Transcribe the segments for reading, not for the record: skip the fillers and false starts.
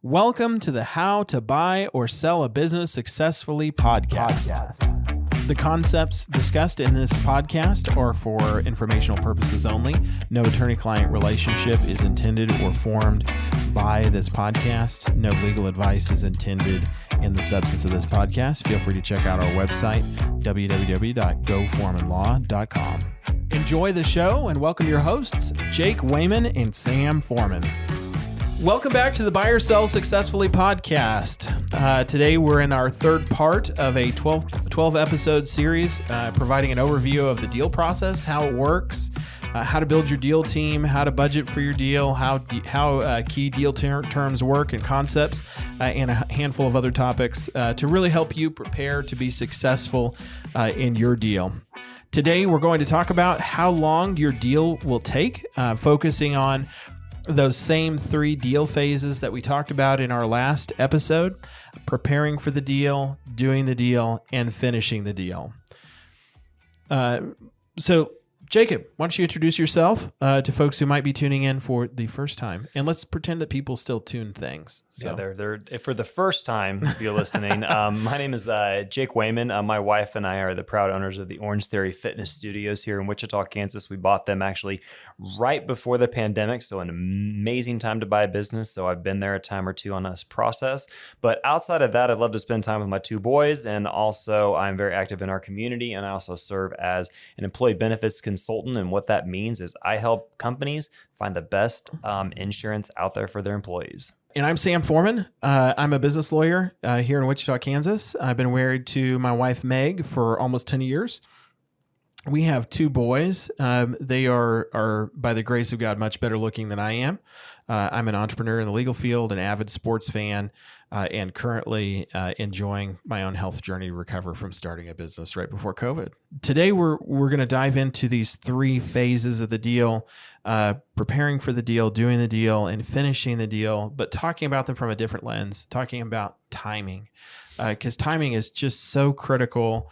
Welcome to the How to Buy or Sell a Business Successfully podcast. The concepts discussed in this podcast are for informational purposes only. No attorney-client relationship is intended or formed by this podcast. No legal advice is intended in the substance of this podcast. Feel free to check out our website, www.goforemanlaw.com. Enjoy the show and welcome your hosts, Jake Wayman and Sam Foreman. Welcome back to the Buy or Sell Successfully podcast. Today we're in our third part of a 12 episode series providing an overview of the deal process, how it works, how to build your deal team, how to budget for your deal, how key deal terms work and concepts, and a handful of other topics to really help you prepare to be successful in your deal. Today we're going to talk about how long your deal will take, focusing on those same three deal phases that we talked about in our last episode: preparing for the deal, doing the deal, and finishing the deal. So Jacob, why don't you introduce yourself to folks who might be tuning in for the first time? And let's pretend that people still tune things. So. Yeah, they're for the first time, if you're listening. My name is Jake Wayman. My wife and I are the proud owners of the Orange Theory Fitness Studios here in Wichita, Kansas. We bought them actually right before the pandemic, so an amazing time to buy a business. So I've been there a time or two on this process. But outside of that, I'd love to spend time with my two boys, and also I'm very active in our community, and I also serve as an employee benefits consultant. And what that means is I help companies find the best insurance out there for their employees. And I'm Sam Foreman. I'm a business lawyer here in Wichita, Kansas. I've been married to my wife, Meg, for almost 10 years. We have two boys. They are, by the grace of God, much better looking than I am. I'm an entrepreneur in the legal field, an avid sports fan, and currently enjoying my own health journey to recover from starting a business right before COVID. Today, we're going to dive into these three phases of the deal: preparing for the deal, doing the deal, and finishing the deal, but talking about them from a different lens, talking about timing. Because timing is just so critical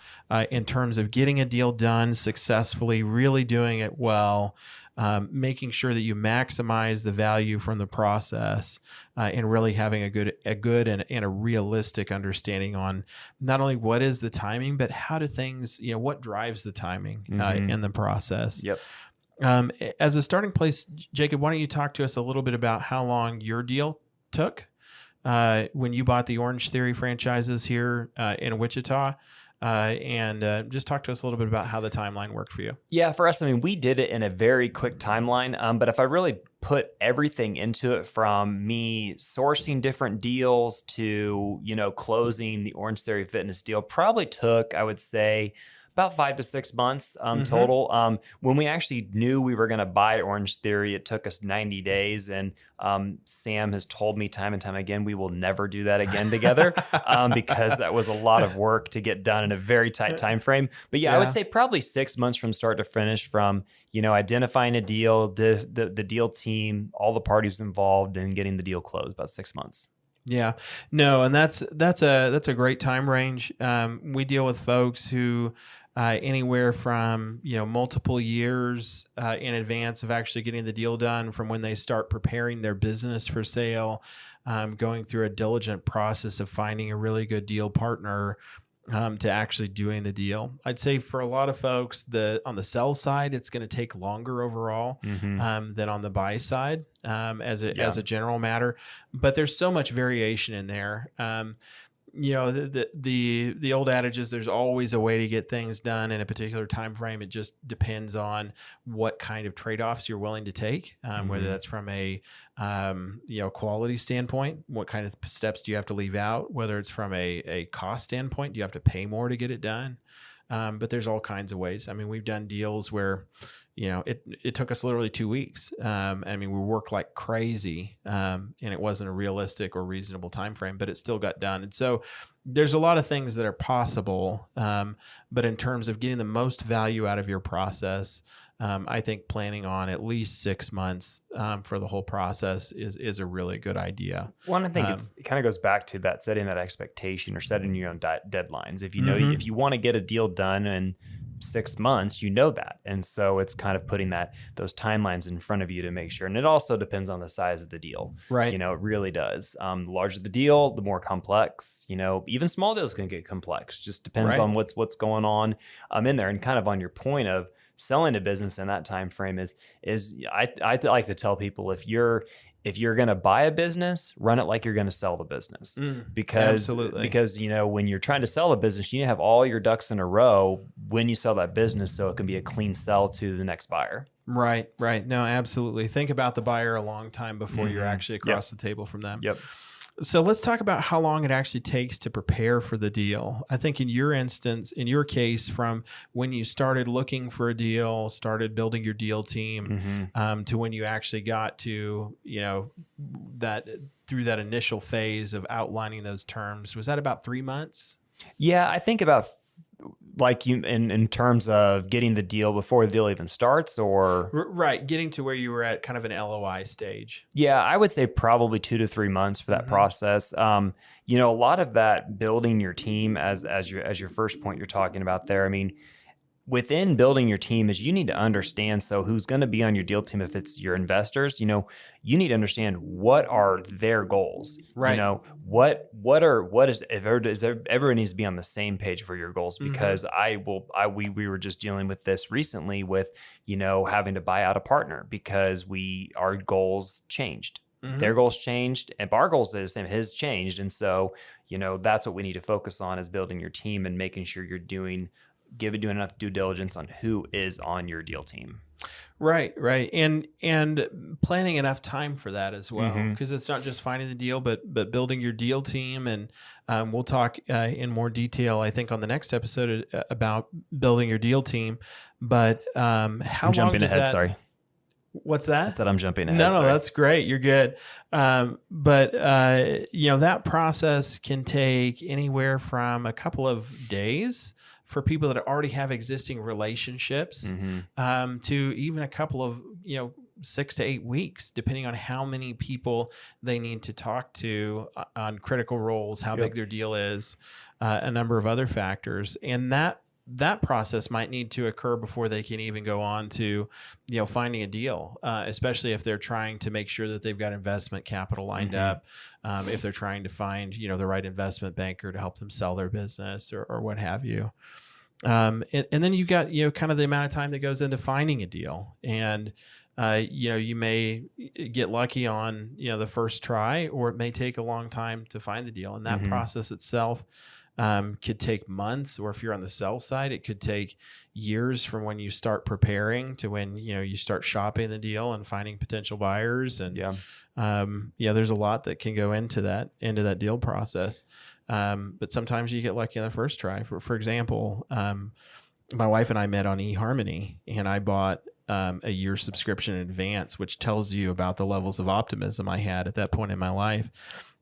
in terms of getting a deal done successfully, really doing it well, making sure that you maximize the value from the process, and really having a good and a realistic understanding on not only what is the timing, but how do things, what drives the timing in the process. Yep. As a starting place, Jacob, why don't you talk to us a little bit about how long your deal took when you bought the Orange Theory franchises here in Wichita, and just talk to us a little bit about how the timeline worked for you. Yeah, for us, we did it in a very quick timeline, but if I really put everything into it, from me sourcing different deals to, closing the Orange Theory Fitness deal, probably took, I would say, about 5 to 6 months total. When we actually knew we were going to buy Orange Theory, it took us 90 days. And Sam has told me time and time again, we will never do that again together because that was a lot of work to get done in a very tight time frame. But yeah, I would say probably 6 months from start to finish, from identifying a deal, the deal team, all the parties involved, and getting the deal closed. About 6 months. Yeah, no, and that's a great time range. We deal with folks who anywhere from multiple years in advance of actually getting the deal done, from when they start preparing their business for sale, going through a diligent process of finding a really good deal partner, to actually doing the deal. I'd say for a lot of folks, on the sell side, it's going to take longer overall than on the buy side, as a general matter. But there's so much variation in there. The old adage is there's always a way to get things done in a particular time frame. It just depends on what kind of trade-offs you're willing to take, whether that's from a quality standpoint, what kind of steps do you have to leave out, whether it's from a cost standpoint, do you have to pay more to get it done? But there's all kinds of ways. We've done deals where it took us literally 2 weeks. We worked like crazy, and it wasn't a realistic or reasonable time frame, but it still got done. And so there's a lot of things that are possible, but in terms of getting the most value out of your process, I think planning on at least 6 months for the whole process is a really good idea. Well, I think it kind of goes back to that, setting that expectation or setting your own deadlines. If you know if you want to get a deal done and 6 months, you know that. And so it's kind of putting those timelines in front of you to make sure. And it also depends on the size of the deal. Right. You know, it really does. The larger the deal, the more complex, you know, even small deals can get complex. Just depends Right. on what's going on in there. And kind of on your point of selling a business in that time frame is I like to tell people, if you're going to buy a business, run it like you're going to sell the business. Absolutely. Because, you know, when you're trying to sell a business, you need to have all your ducks in a row when you sell that business, so it can be a clean sell to the next buyer. Right. No, absolutely. Think about the buyer a long time before you're actually across the table from them. Yep. So let's talk about how long it actually takes to prepare for the deal. I think in your instance, in your case, from when you started looking for a deal, started building your deal team, to when you actually got to, you know, that through that initial phase of outlining those terms, was that about 3 months? Yeah, I think about like you in terms of getting the deal before the deal even starts, or right, getting to where you were at kind of an LOI stage. Yeah, I would say probably 2 to 3 months for that process. You know, a lot of that building your team as your first point you're talking about there. I mean, within building your team is you need to understand, so who's going to be on your deal team. If it's your investors, you know, you need to understand what are their goals. Right. You know, everyone needs to be on the same page for your goals, because we were just dealing with this recently with, you know, having to buy out a partner because our goals changed. Their goals changed, and our goals are the same. His changed. And so, you know, that's what we need to focus on, is building your team and making sure you're doing enough due diligence on who is on your deal team. Right. And planning enough time for that as well, because it's not just finding the deal, but building your deal team. And we'll talk in more detail, I think, on the next episode about building your deal team. But how I'm jumping long does ahead, that... sorry. What's that? I said I'm jumping ahead. No, sorry. that's great. You're good. But you know, that process can take anywhere from a couple of days for people that already have existing relationships, to even a couple of, you know, 6 to 8 weeks, depending on how many people they need to talk to on critical roles, how big their deal is, a number of other factors. And that process might need to occur before they can even go on to, you know, finding a deal, especially if they're trying to make sure that they've got investment capital lined up, if they're trying to find, you know, the right investment banker to help them sell their business or what have you. And then you've got, you know, kind of the amount of time that goes into finding a deal. And, you know, you may get lucky on, you know, the first try, or it may take a long time to find the deal. And that process itself could take months, or if you're on the sell side, it could take years from when you start preparing to when, you know, you start shopping the deal and finding potential buyers. And there's a lot that can go into that deal process. But sometimes you get lucky on the first try. For example, my wife and I met on eHarmony, and I bought a year subscription in advance, which tells you about the levels of optimism I had at that point in my life.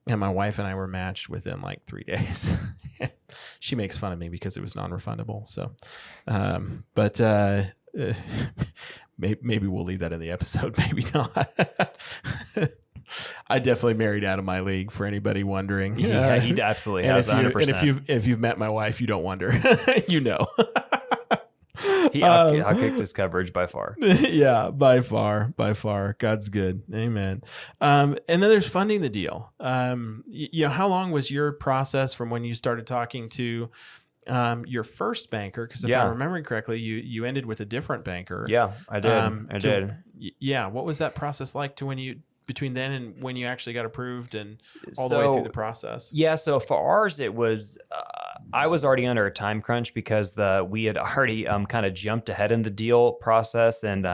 And my wife and I were matched within like 3 days. She makes fun of me because it was non-refundable. So, maybe we'll leave that in the episode. Maybe not. I definitely married out of my league, for anybody wondering. Yeah, he absolutely has 100%. And if you've met my wife, you don't wonder. You know. He outkicked his coverage by far. Yeah, by far. God's good. Amen. And then there's funding the deal. You know, how long was your process from when you started talking to your first banker? Because if I'm remembering correctly, you ended with a different banker. Yeah, I did. Yeah. What was that process like between then and when you actually got approved and all the way through the process? Yeah. So for ours, it was, I was already under a time crunch because we had already kind of jumped ahead in the deal process and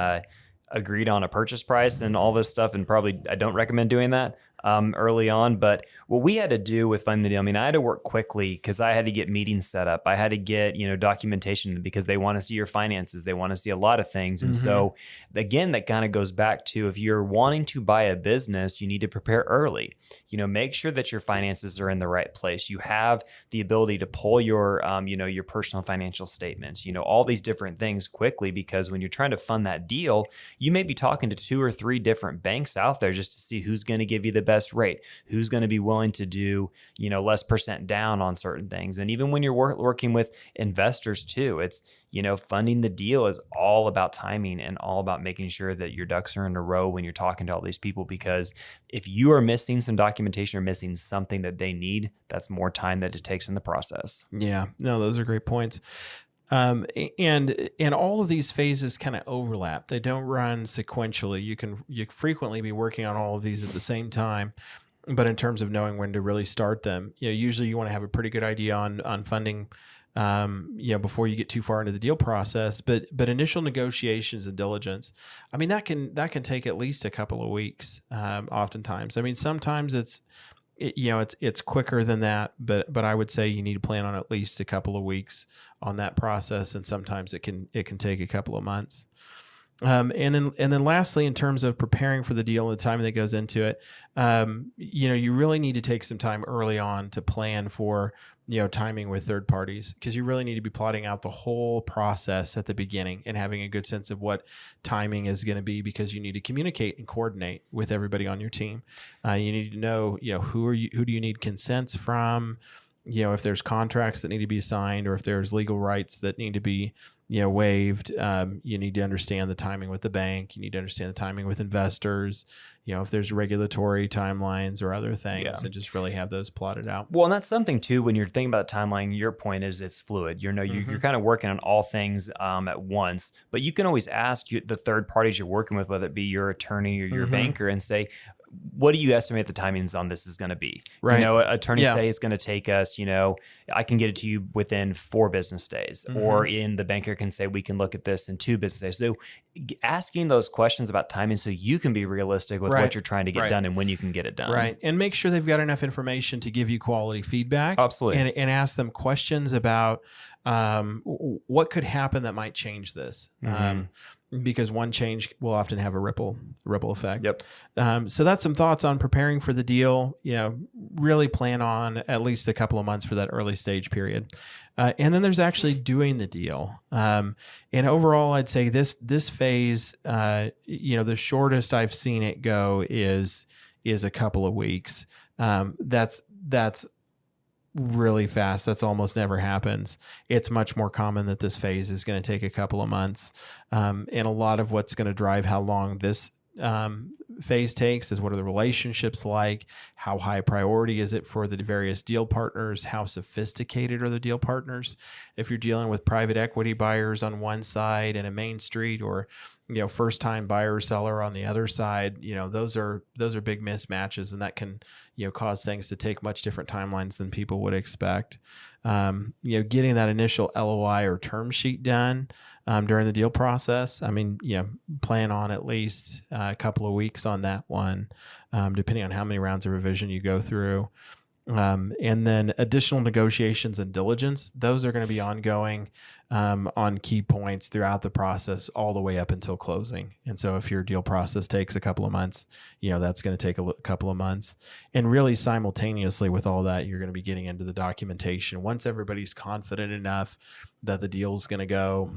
agreed on a purchase price and all this stuff. And probably I don't recommend doing that early on. But what we had to do with funding the deal, I mean, I had to work quickly because I had to get meetings set up. I had to get, you know, documentation because they want to see your finances. They want to see a lot of things. And so again, that kind of goes back to, if you're wanting to buy a business, you need to prepare early. You know, make sure that your finances are in the right place. You have the ability to pull your, you know, your personal financial statements, you know, all these different things quickly, because when you're trying to fund that deal, you may be talking to 2 or 3 different banks out there just to see who's going to give you the best best rate? Who's going to be willing to do, less percent down on certain things? And even when you're working with investors too, it's, funding the deal is all about timing and all about making sure that your ducks are in a row when you're talking to all these people, because if you are missing some documentation or missing something that they need, that's more time that it takes in the process. Yeah, no, those are great points. And all of these phases kind of overlap. They don't run sequentially. You frequently be working on all of these at the same time, but in terms of knowing when to really start them, usually you want to have a pretty good idea on funding, before you get too far into the deal process. But initial negotiations and diligence, I mean, that can take at least a couple of weeks. Oftentimes, I mean, sometimes it's quicker than that, but I would say you need to plan on at least a couple of weeks on that process, and sometimes it can take a couple of months. And then lastly, in terms of preparing for the deal and the time that goes into it, you really need to take some time early on to plan for timing with third parties, because you really need to be plotting out the whole process at the beginning and having a good sense of what timing is going to be, because you need to communicate and coordinate with everybody on your team. You need to know, who do you need consents from, if there's contracts that need to be signed, or if there's legal rights that need to be waived. You need to understand the timing with the bank. You need to understand the timing with investors, if there's regulatory timelines or other things, and just really have those plotted out. Well, and that's something too, when you're thinking about the timeline, your point is it's fluid. You're kind of working on all things at once, but you can always ask the third parties you're working with, whether it be your attorney or your banker, and say, what do you estimate the timings on this is going to be? Right. Attorneys say it's going to take us, I can get it to you within 4 business days, or the banker can say we can look at this in 2 business days. So asking those questions about timing so you can be realistic with what you're trying to get done and when you can get it done. Right. And make sure they've got enough information to give you quality feedback. Absolutely. And ask them questions about what could happen that might change this. Because one change will often have a ripple effect. Yep. So that's some thoughts on preparing for the deal. Really plan on at least a couple of months for that early stage period. And then there's actually doing the deal. And overall, I'd say this phase, the shortest I've seen it go is a couple of weeks. That's really fast. That's almost never happens. It's much more common that this phase is going to take a couple of months. And a lot of what's going to drive how long this phase takes is, what are the relationships like? How high priority is it for the various deal partners? How sophisticated are the deal partners? If you're dealing with private equity buyers on one side and a Main Street, or first time buyer or seller on the other side, those are big mismatches, and that can cause things to take much different timelines than people would expect. Getting that initial LOI or term sheet done during the deal process, I mean, plan on at least a couple of weeks on that one, depending on how many rounds of revision you go through. And then additional negotiations and diligence, those are going to be ongoing on key points throughout the process, all the way up until closing. And so if your deal process takes a couple of months, that's going to take a couple of months. And really simultaneously with all that, you're going to be getting into the documentation. Once everybody's confident enough that the deal is going to go,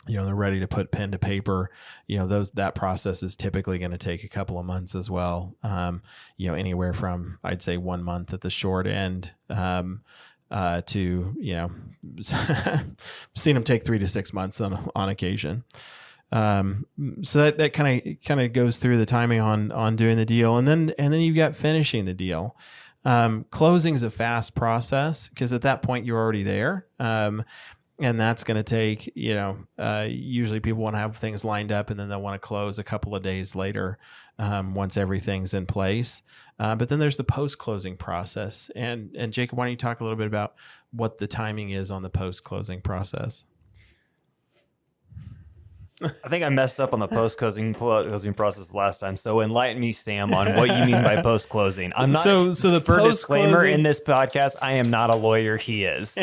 they're ready to put pen to paper, that process is typically going to take a couple of months as well. Anywhere from, I'd say, 1 month at the short end, to, seen them take 3 to 6 months on occasion. So that kind of goes through the timing on doing the deal. And then you've got finishing the deal. Closing is a fast process, because at that point you're already there. And that's going to take, usually people want to have things lined up, and then they'll want to close a couple of days later, once everything's in place. But then there's the post-closing process. And Jacob, why don't you talk a little bit about what the timing is on the post-closing process? I think I messed up on the post-closing process last time. So enlighten me, Sam, on what you mean by post-closing. I'm not. So the for disclaimer in this podcast, I am not a lawyer. He is.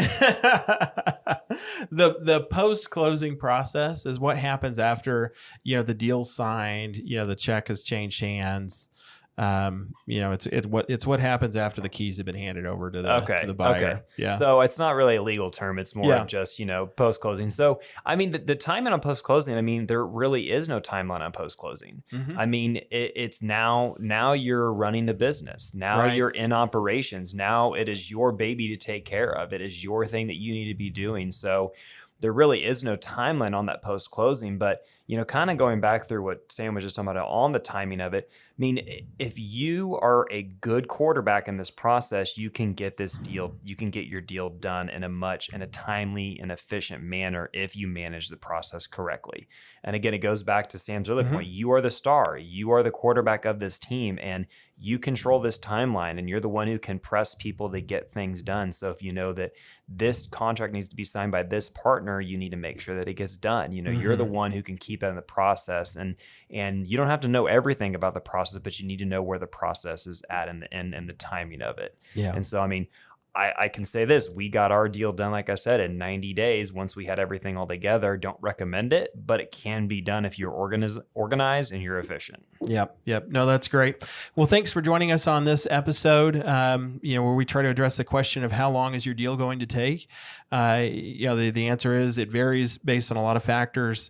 The post-closing process is what happens after the deal's signed, the check has changed hands, It's what happens after the keys have been handed over to the buyer. Okay. Yeah. So it's not really a legal term. It's more of just, post closing. So, I mean, the timeline on post closing, I mean, there really is no timeline on post closing. Mm-hmm. I mean, it's now you're running the business. Now you're in operations. Now it is your baby to take care of. It is your thing that you need to be doing. So there really is no timeline on that post closing, but kind of going back through what Sam was just talking about on the timing of it. I mean, if you are a good quarterback in this process, you can get your deal done in a timely and efficient manner if you manage the process correctly. And again, it goes back to Sam's other point. You are the star. You are the quarterback of this team, and you control this timeline, and you're the one who can press people to get things done. So if you know that this contract needs to be signed by this partner, you need to make sure that it gets done. You're the one who can keep it in the process, and you don't have to know everything about the process, but you need to know where the process is at and the timing of it. Yeah. And so, I mean, I can say this, we got our deal done, like I said, in 90 days once we had everything all together. Don't recommend it, but it can be done if you're organized and you're efficient. Yep. No, that's great. Well, thanks for joining us on this episode, where we try to address the question of how long is your deal going to take? The answer is it varies based on a lot of factors.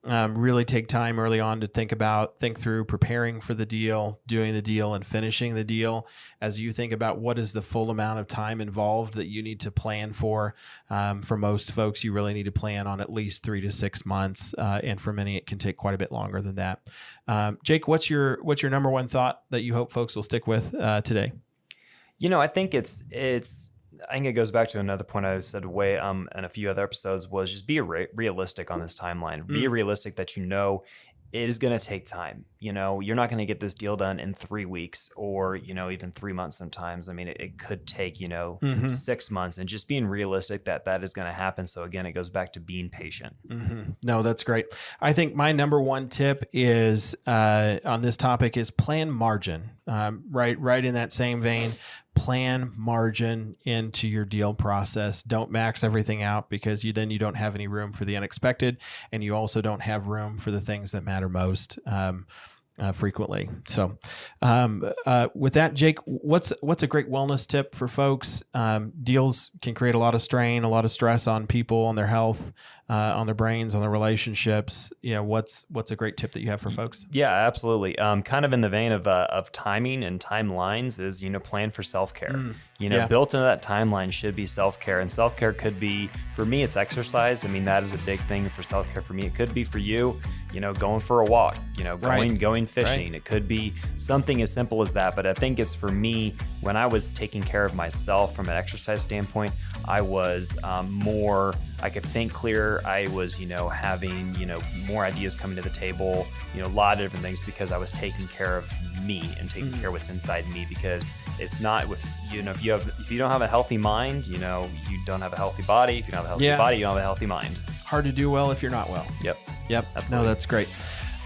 Really take time early on to think through preparing for the deal, doing the deal, and finishing the deal. As you think about what is the full amount of time involved that you need to plan for most folks, you really need to plan on at least 3 to 6 months, and for many, it can take quite a bit longer than that. Jake, what's your number one thought that you hope folks will stick with today? I think I think it goes back to another point I said in a few other episodes was just be realistic on this timeline. Be realistic that it is going to take time. You're not going to get this deal done in 3 weeks or, even 3 months sometimes. I mean, it could take, 6 months, and just being realistic that is going to happen. So again, it goes back to being patient. Mm-hmm. No, that's great. I think my number one tip is on this topic is plan margin. Right in that same vein. Plan margin into your deal process. Don't max everything out, because you don't have any room for the unexpected, and you also don't have room for the things that matter most frequently. So with that, Jake, what's a great wellness tip for folks? Deals can create a lot of strain, a lot of stress on people, on their health, on their brains, on their relationships. What's a great tip that you have for folks? Yeah, absolutely. Kind of in the vein of timing and timelines is, plan for self-care. Built into that timeline should be self-care, and self-care could be, for me, it's exercise. I mean, that is a big thing for self-care for me. It could be for you, going for a walk, going fishing. Right. It could be something as simple as that. But I think it's for me, when I was taking care of myself from an exercise standpoint, I was I could think clearer. I was, having, more ideas coming to the table, a lot of different things, because I was taking care of me and taking care of what's inside me. Because it's not with, if you don't have a healthy mind, you don't have a healthy body. If you don't have a healthy body, you don't have a healthy mind. Hard to do well if you're not well. Yep. Absolutely. No, that's great.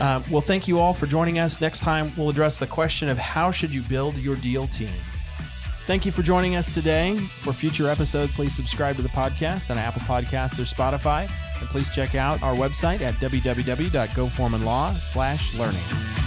Well, thank you all for joining us. Next time, we'll address the question of how should you build your deal team? Thank you for joining us today. For future episodes, please subscribe to the podcast on Apple Podcasts or Spotify. And please check out our website at www.goforemanlaw.com/learning.